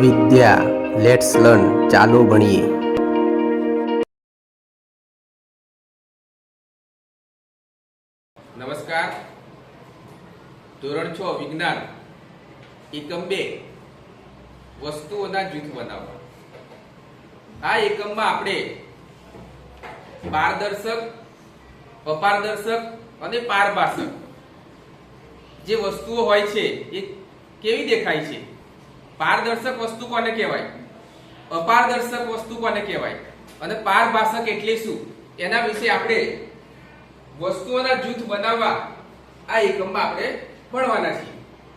Vidya let's learn ચાલો ભણીએ. નમસ્કાર. ધોરણ 6 વિજ્ઞાન એકમ 2 વસ્તુઓના જૂથ બનાવવા. આ એકમમાં આપણે પારદર્શક, અપારદર્શક અને પારભાષક જે વસ્તુઓ હોય છે એ કેવી દેખાય છે, પારદર્શક વસ્તુ કોને કહેવાય, અપારદર્શક વસ્તુ કોને કહેવાય અને પારભાષક એટલે શું, એના વિશે આપણે વસ્તુઓના જૂથ બનાવવા આ એકમમાં આપણે ભણવાના છીએ.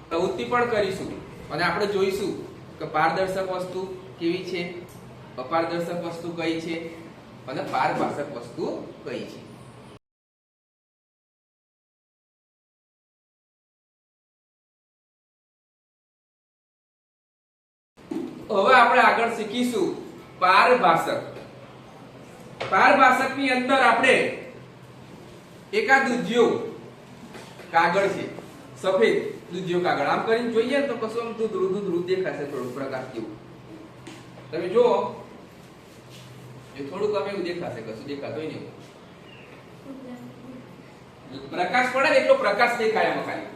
પ્રવૃત્તિ પણ કરીશું અને આપણે જોઈશું કે પારદર્શક વસ્તુ કેવી છે, અપારદર્શક વસ્તુ કઈ છે અને પારભાષક વસ્તુ કઈ છે. હવે આપણે આગળ શીખીશું પારભાષક. પારભાષકની અંદર આપણે એકાદ દૂધિયો કાગળ છે, સફેદ દૂધિયો કાગળ, આમ કરીને જોઈએ તો કશું આમ ધૂધરું દેખાશે, થોડું પ્રકાશ જેવું. તમે જુઓ એ થોડુંક આમ એવું દેખાશે, કશું દેખાતું નહીં. પ્રકાશ પડે ને એટલો પ્રકાશ દેખાય આમાં, ખાલી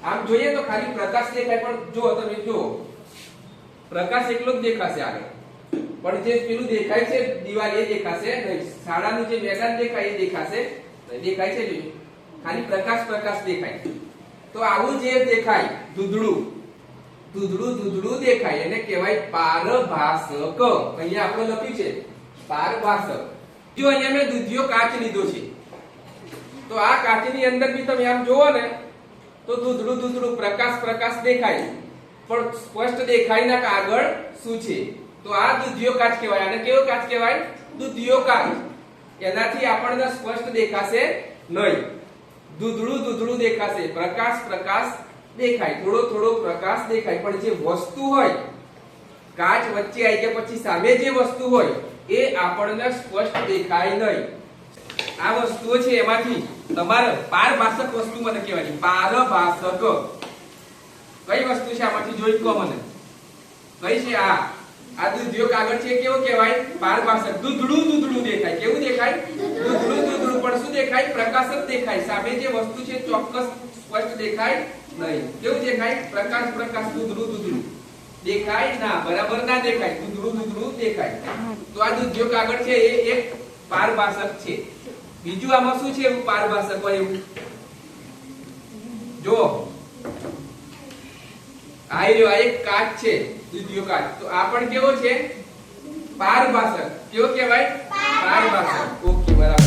આમ જોઈએ તો ખાલી પ્રકાશ દેખાય, પણ જો તમે જુઓ પ્રકાશ એકલો જ દેખાશે આગળ, પણ જે પેલું દેખાય છે દિવાલ એ દેખાશે નહીં, શાળાનું જે મેદાન દેખાય એ દેખાશે નહીં, દેખાય છે ને ખાલી પ્રકાશ દેખાય. તો આવું જે દેખાય ધૂધળું દેખાય એને કહેવાય પારભાષક. અહીંયા આપણે લખ્યું છે પારભાષક. જો અહીંયા મેં દૂધિયો કાચ લીધો છે, તો આ કાચની અંદર બી તમે આમ જોવો ને તો ધૂધળું પ્રકાશ દેખાય, પણ સ્પષ્ટ દેખાય ના કાગળ શું છે, તો આ દૂધિયો કાચ કહેવાય. આને કેવો કાચ કહેવાય? દૂધિયો કાચ. એનાથી આપણને સ્પષ્ટ દેખાશે નહીં, ધૂધળું દેખાશે, પ્રકાશ દેખાય, થોડો પ્રકાશ દેખાય, પણ જે વસ્તુ હોય કાચ વચ્ચે આવી ગયા પછી સામે જે વસ્તુ હોય એ આપણને સ્પષ્ટ દેખાય નહીં. આ વસ્તુઓ છે એમાંથી તમારે પારભાષક વસ્તુ મને કહેવાની. પારભાષક કઈ વસ્તુ છે આમાંથી જોઈ કહો મને, કઈ છે? આ દૂધિયો કાગળ છે, કેવો કહેવાય? પારભાષક. ધૂધળું દેખાય. કેવું દેખાય? ધૂધળું, પણ શું દેખાય? પ્રકાશ જ દેખાય, સામે જે વસ્તુ છે ચોક્કસ સ્પષ્ટ દેખાય નહીં. કેવું દેખાય? પ્રકાશ ધૂધળું દેખાય ના, બરાબર ના દેખાય, ધૂધળું દેખાય. તો આ દૂધિયો કાગળ છે એ એક પારભાષક છે. બીજું આમાં શું છે એવું પારભાષક હોય એવું? જો આ એક કાચ છે, દૂધિયો કાચ, તો આ પણ કેવો છે? પારભાષક. કેવો કહેવાય? પારભાષક. ઓકે, બરાબર.